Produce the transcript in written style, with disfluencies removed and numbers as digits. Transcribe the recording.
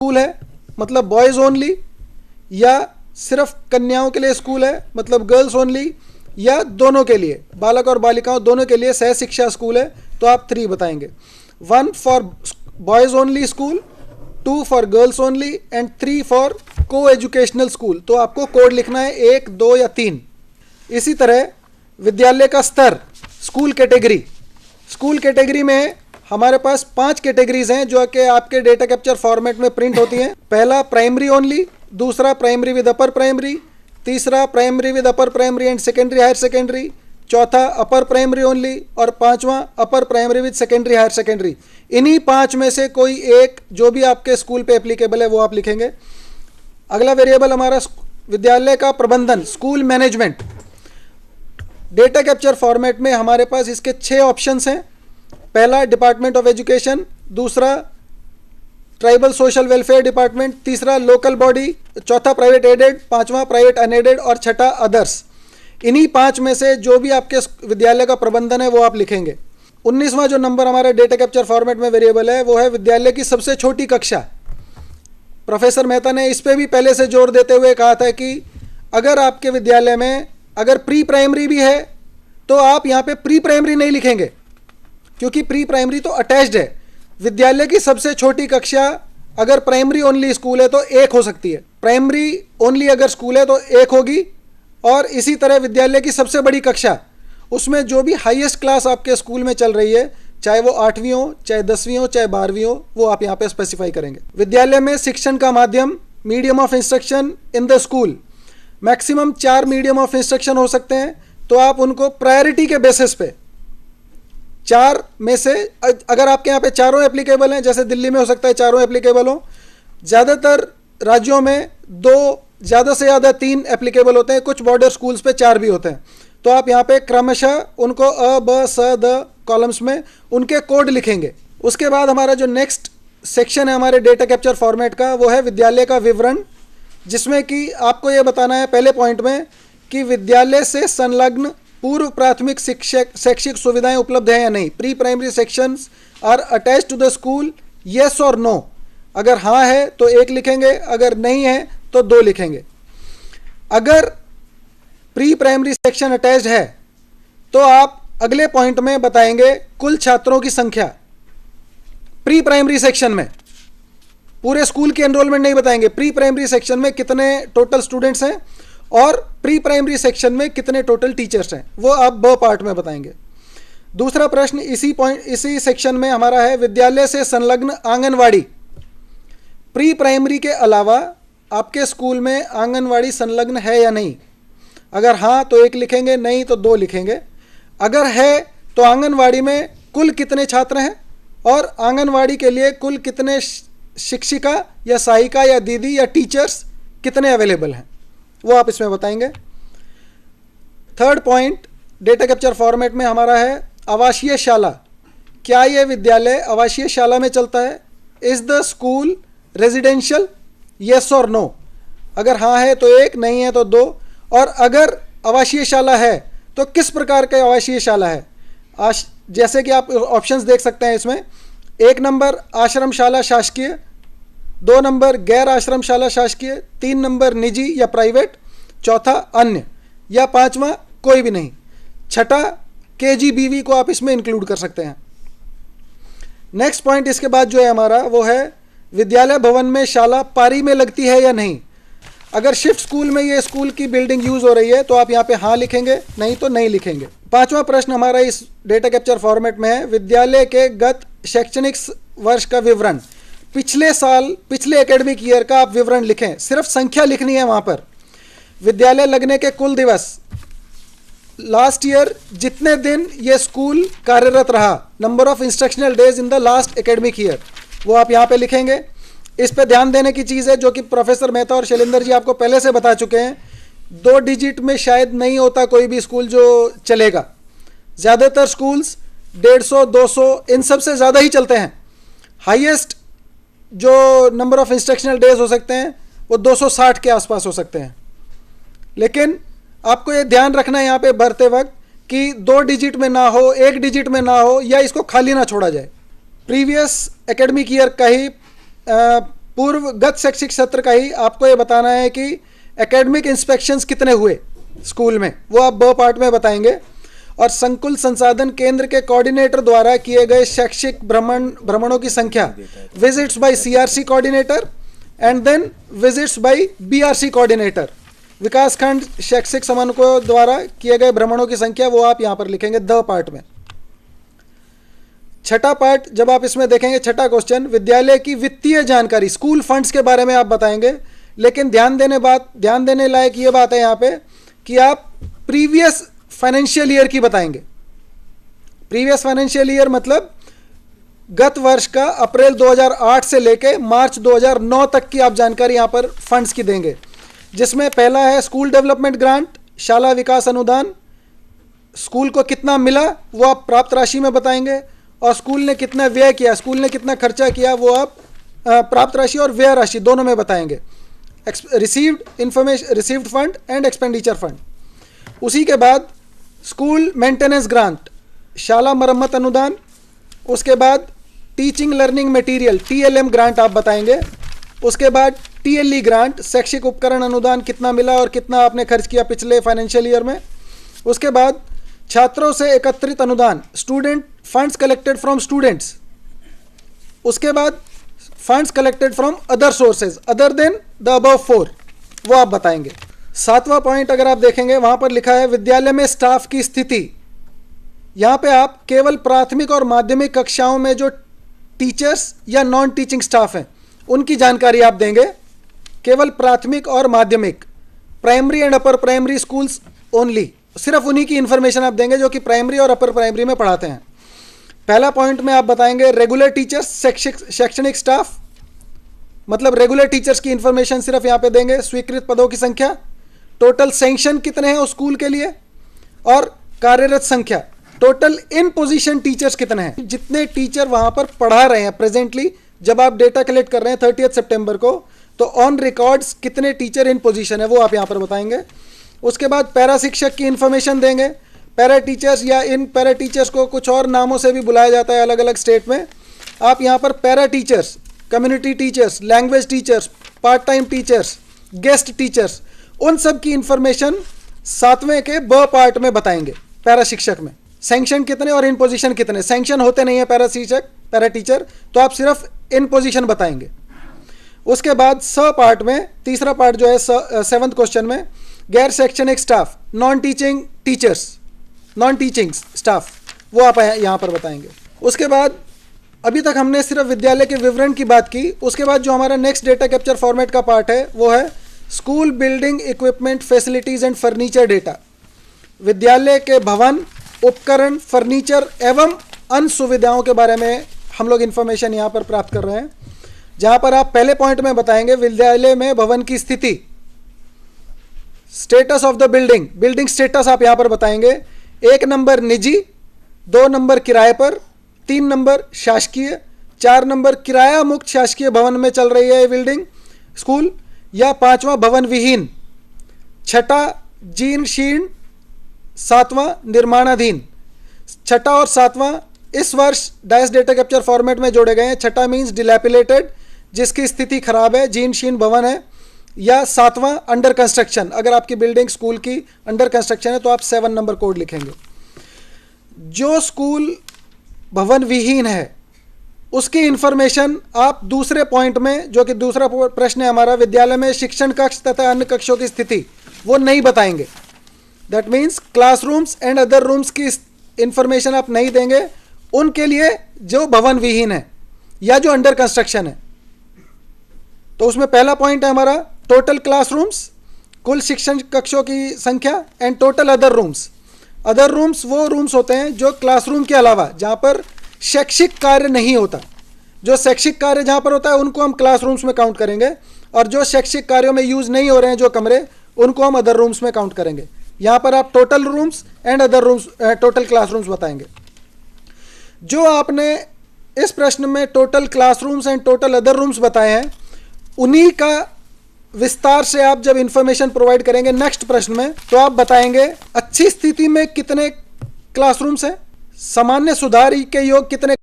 School है मतलब boys only, या सिर्फ कन्याओं के लिए स्कूल है मतलब गर्ल्स ओनली, या दोनों के लिए, बालक और बालिकाओं दोनों के लिए सह शिक्षा स्कूल है, तो आप 3 बताएंगे। 1 for boys only school, 2 for girls only and 3 for को एजुकेशनल स्कूल। तो आपको कोड लिखना है 1, 2 या 3। इसी तरह विद्यालय का स्तर, स्कूल कैटेगरी, स्कूल कैटेगरी में हमारे पास 5 कैटेगरीज हैं जो कि आपके डेटा कैप्चर फॉर्मेट में प्रिंट होती हैं। पहला प्राइमरी ओनली, दूसरा प्राइमरी विद अपर प्राइमरी, तीसरा primary with upper primary and secondary higher secondary, चौथा अपर प्राइमरी ओनली, और पांचवा upper primary with secondary higher secondary. इन्हीं 5 में से कोई एक जो भी आपके स्कूल पे एप्लीकेबल है वो आप लिखेंगे। अगला वेरिएबल हमारा विद्यालय का प्रबंधन, school management. Data capture format में हमारे पास इसके 6 ऑप्शंस हैं। पहला डिपार्टमेंट ऑफ एजुकेशन, दूसरा ट्राइबल सोशल वेलफेयर डिपार्टमेंट, तीसरा लोकल बॉडी, चौथा प्राइवेट एडेड, पांचवा प्राइवेट अनएडेड और छठा अदर्स। इन्हीं 5 में से जो भी आपके विद्यालय का प्रबंधन है वो आप लिखेंगे। 19वां जो नंबर हमारे डेटा कैप्चर फॉर्मेट में वेरिएबल है वो है विद्यालय की सबसे छोटी कक्षा। प्रोफेसर मेहता ने इस पे भी पहले से जोर देते हुए कहा था कि अगर आपके विद्यालय में अगर प्री प्राइमरी भी है तो आप यहाँ पे प्री प्राइमरी नहीं लिखेंगे, क्योंकि प्री प्राइमरी तो अटैच्ड है। विद्यालय की सबसे छोटी कक्षा अगर प्राइमरी ओनली स्कूल है तो 1 हो सकती है, प्राइमरी ओनली अगर स्कूल है तो 1 होगी। और इसी तरह विद्यालय की सबसे बड़ी कक्षा, उसमें जो भी हाईएस्ट क्लास आपके स्कूल में चल रही है, चाहे वो 8वीं हो, चाहे 10वीं हो, चाहे 12वीं हो, वो आप यहाँ पे स्पेसिफाई करेंगे। विद्यालय में शिक्षण का माध्यम, medium of instruction in the school, maximum 4 medium of instruction हो सकते हैं, तो आप उनको प्रायोरिटी के बेसिस पे 4 में से, अगर आपके यहाँ पे चारों एप्लीकेबल हैं, जैसे दिल्ली में हो सकता है चारों एप्लीकेबल हो, ज़्यादातर राज्यों में 2, ज़्यादा से ज़्यादा 3 एप्लीकेबल होते हैं, कुछ बॉर्डर स्कूल्स पे 4 भी होते हैं। तो आप यहाँ पे क्रमशः उनको अ, ब, स, द कॉलम्स में उनके कोड लिखेंगे। उसके बाद हमारा जो नेक्स्ट सेक्शन है हमारे डेटा कैप्चर फॉर्मेट का वो है विद्यालय का विवरण, जिसमें कि आपको ये बताना है पहले पॉइंट में कि विद्यालय से संलग्न पूर्व प्राथमिक शैक्षिक सुविधाएं उपलब्ध हैं या नहीं। Pre primary sections are attach to the school, yes और नो। अगर हाँ है तो 1 लिखेंगे, अगर नहीं है तो 2 लिखेंगे। अगर प्री प्राइमरी सेक्शन अटैच्ड है तो आप अगले पॉइंट में बताएंगे कुल छात्रों की संख्या प्री प्राइमरी सेक्शन में, पूरे स्कूल की एनरोलमेंट नहीं बताएंगे। प्री प्राइमरी सेक्शन में कितने टोटल स्टूडेंट्स हैं और प्री प्राइमरी सेक्शन में कितने टोटल टीचर्स हैं, वो आप ब पार्ट में बताएंगे। दूसरा प्रश्न इसी सेक्शन में हमारा है विद्यालय से संलग्न आंगनवाड़ी। प्री प्राइमरी के अलावा आपके स्कूल में आंगनवाड़ी संलग्न है या नहीं। अगर हाँ तो 1 लिखेंगे, नहीं तो 2 लिखेंगे। अगर है तो आंगनवाड़ी में कुल कितने छात्र हैं और आंगनवाड़ी के लिए कुल कितने शिक्षिका या सहायिका या दीदी या टीचर्स कितने अवेलेबल हैं, वो आप इसमें बताएंगे। Third point data capture format में हमारा है आवासीय शाला। क्या ये विद्यालय आवासीय शाला में चलता है? Is the school residential, yes और नो। अगर हाँ है तो 1, नहीं है तो 2। और अगर आवासीय शाला है तो किस प्रकार का आवासीय शाला है? जैसे कि आप ऑप्शंस देख सकते हैं इसमें। 1 नंबर आश्रमशाला शासकीय, 2 नंबर गैर आश्रमशाला शासकीय, 3 नंबर निजी या प्राइवेट, चौथा अन्य, या 5वां कोई भी नहीं। छठा KGBV को आप इसमें इंक्लूड कर सकते हैं। नेक्स्ट पॉइंट इसके बाद जो है हमारा वो है विद्यालय भवन में शाला पारी में लगती है या नहीं। अगर शिफ्ट स्कूल में ये स्कूल की बिल्डिंग यूज हो रही है तो आप यहाँ पे हाँ लिखेंगे, नहीं तो नहीं लिखेंगे। 5वां प्रश्न हमारा इस डेटा कैप्चर फॉर्मेट में है विद्यालय के गत शैक्षणिक वर्ष का विवरण। पिछले एकेडमिक ईयर का आप विवरण लिखें, सिर्फ संख्या लिखनी है वहां पर। विद्यालय लगने के कुल दिवस, लास्ट ईयर जितने दिन ये स्कूल कार्यरत रहा, number of instructional days in the last academic year, वो आप यहाँ पे लिखेंगे। इस पे ध्यान देने की चीज़ है जो कि प्रोफेसर मेहता और शैलेंद्र जी आपको पहले से बता चुके हैं, 2 डिजिट में शायद नहीं होता कोई भी स्कूल जो चलेगा। ज़्यादातर स्कूल्स 150, 200 इन सब से ज़्यादा ही चलते हैं। हाईएस्ट जो नंबर ऑफ इंस्ट्रक्शनल डेज हो सकते हैं वो 260 के आसपास हो सकते हैं। लेकिन आपको ये ध्यान रखना है यहाँ पे भरते वक्त कि 2 डिजिट में ना हो, 1 डिजिट में ना हो, या इसको खाली ना छोड़ा जाए। प्रीवियस एकेडमिक ईयर का ही पूर्वगत शैक्षिक सत्र का ही आपको ये बताना है कि एकेडमिक इंस्पेक्शंस कितने हुए स्कूल में, वो आप ब पार्ट में बताएंगे। और संकुल संसाधन केंद्र के कोऑर्डिनेटर द्वारा किए गए शैक्षिक भ्रमणों की संख्या, visits by CRC coordinator and then visits by BRC coordinator. विकासखंड शैक्षिक समन्वय द्वारा किए गए भ्रमणों की संख्या वो आप यहां पर लिखेंगे द पार्ट में। छठा पार्ट जब आप इसमें देखेंगे, छठा क्वेश्चन, विद्यालय की वित्तीय जानकारी, स्कूल फंड्स के बारे में आप बताएंगे। लेकिन ध्यान देने लायक ये बात है यहाँ पे कि आप प्रीवियस फाइनेंशियल ईयर की बताएंगे। प्रीवियस फाइनेंशियल ईयर मतलब गत वर्ष का अप्रैल 2008 से लेके मार्च 2009 तक की आप जानकारी यहाँ पर फंड्स की देंगे, जिसमें पहला है स्कूल डेवलपमेंट ग्रांट, शाला विकास अनुदान, स्कूल को कितना मिला वो आप प्राप्त राशि में बताएंगे, और स्कूल ने कितना व्यय किया, स्कूल ने कितना खर्चा किया वो आप प्राप्त राशि और व्यय राशि दोनों में बताएंगे। Received fund and expenditure fund. उसी के बाद स्कूल मेंटेनेंस ग्रांट, शाला मरम्मत अनुदान, उसके बाद teaching learning material TLM grant आप बताएंगे। उसके बाद टीएलई ग्रांट, शैक्षिक उपकरण अनुदान कितना मिला और कितना आपने खर्च किया पिछले फाइनेंशियल ईयर में। उसके बाद छात्रों से एकत्रित अनुदान, student funds collected from students. उसके बाद funds collected from other sources other than the above 4, वो आप बताएंगे। सातवां पॉइंट अगर आप देखेंगे वहां पर लिखा है विद्यालय में स्टाफ की स्थिति। यहां पे आप केवल प्राथमिक और माध्यमिक कक्षाओं में जो टीचर्स या नॉन टीचिंग स्टाफ हैं उनकी जानकारी आप देंगे, केवल प्राथमिक और माध्यमिक, primary and upper primary schools only, सिर्फ उन्हीं की इंफॉर्मेशन आप देंगे जो कि प्राइमरी और अपर प्राइमरी में पढ़ाते हैं। पहला पॉइंट में आप बताएंगे रेगुलर टीचर्स, शैक्षणिक स्टाफ, मतलब रेगुलर टीचर्स की इंफॉर्मेशन सिर्फ यहां पे देंगे। स्वीकृत पदों की संख्या, टोटल सैंक्शन कितने हैं उस स्कूल के लिए, और कार्यरत संख्या, टोटल इन पोजीशन टीचर्स कितने हैं, जितने टीचर वहां पर पढ़ा रहे हैं प्रेजेंटली। जब आप डेटा कलेक्ट कर रहे हैं 30 सितंबर को, तो ऑन रिकॉर्ड्स कितने टीचर इन पोजीशन है वो आप यहां पर बताएंगे। उसके बाद पैरा शिक्षक की इंफॉर्मेशन देंगे। पैरा टीचर्स या इन पैरा टीचर्स को कुछ और नामों से भी बुलाया जाता है अलग अलग स्टेट में। आप यहाँ पर para teachers, community teachers, language teachers, part time teachers, guest teachers, उन सब की इंफॉर्मेशन 7वें के ब पार्ट में बताएंगे। पैरा शिक्षक में सैंक्शन कितने और इन पोजीशन कितने, सैंक्शन होते नहीं है पैरा शिक्षक, पैरा टीचर, तो आप सिर्फ इन पोजीशन बताएंगे। उसके बाद स पार्ट में, तीसरा पार्ट जो है 7th क्वेश्चन में, गैर शैक्षणिक staff, non teaching teachers, non teaching staff, वो आप यहाँ पर बताएंगे। उसके बाद अभी तक हमने सिर्फ विद्यालय के विवरण की बात की। उसके बाद जो हमारा नेक्स्ट डेटा कैप्चर फॉर्मेट का पार्ट है वो है school building equipment facilities and furniture data. विद्यालय के भवन, उपकरण, फर्नीचर एवं अन्य सुविधाओं के बारे में हम लोग इंफॉर्मेशन यहाँ पर प्राप्त कर रहे हैं, जहाँ पर आप पहले पॉइंट में बताएंगे विद्यालय में भवन की स्थिति, status of the building, building status आप यहाँ पर बताएंगे। 1 नंबर निजी, 2 नंबर किराए पर, 3 नंबर शासकीय, 4 नंबर किराया मुक्त शासकीय भवन में चल रही है ये बिल्डिंग स्कूल, या 5वां भवन विहीन, 6ठा जीर्ण शीर्ण, 7वां निर्माणाधीन। 6ठा और 7वां इस वर्ष डायस डेटा कैप्चर फॉर्मेट में जोड़े गए हैं। 6ठा मीन्स डिलैपिलेटेड, जिसकी स्थिति खराब है, जीर्ण शीर्ण भवन है, या 7वां अंडर कंस्ट्रक्शन, अगर आपकी बिल्डिंग स्कूल की अंडर कंस्ट्रक्शन है तो आप 7 नंबर कोड लिखेंगे। जो स्कूल भवन विहीन है उसकी इंफॉर्मेशन आप दूसरे पॉइंट में, जो कि दूसरा प्रश्न है हमारा, विद्यालय में शिक्षण कक्ष तथा अन्य कक्षों की स्थिति, वो नहीं बताएंगे। That means classrooms and other rooms की इंफॉर्मेशन आप नहीं देंगे उनके लिए जो भवन विहीन है या जो अंडर कंस्ट्रक्शन है। तो उसमें पहला पॉइंट है हमारा टोटल क्लासरूम्स, कुल शिक्षण कक्षों की संख्या, and total other rooms. Other rooms वो रूम्स होते हैं जो क्लासरूम के अलावा, जहाँ पर शैक्षिक कार्य नहीं होता। जो शैक्षिक कार्य जहाँ पर होता है उनको हम क्लासरूम्स में काउंट करेंगे, और जो शैक्षिक कार्यों में यूज नहीं हो रहे हैं जो कमरे, उनको हम अदर रूम्स में काउंट करेंगे। यहाँ पर आप total rooms and other rooms, total classrooms बताएंगे। जो आपने इस प्रश्न में total classrooms and total other rooms बताए हैं, उन्हीं का विस्तार से आप जब इंफॉर्मेशन प्रोवाइड करेंगे नेक्स्ट प्रश्न में, तो आप बताएंगे अच्छी स्थिति में कितने क्लासरूम्स हैं, सामान्य सुधार के योग कितने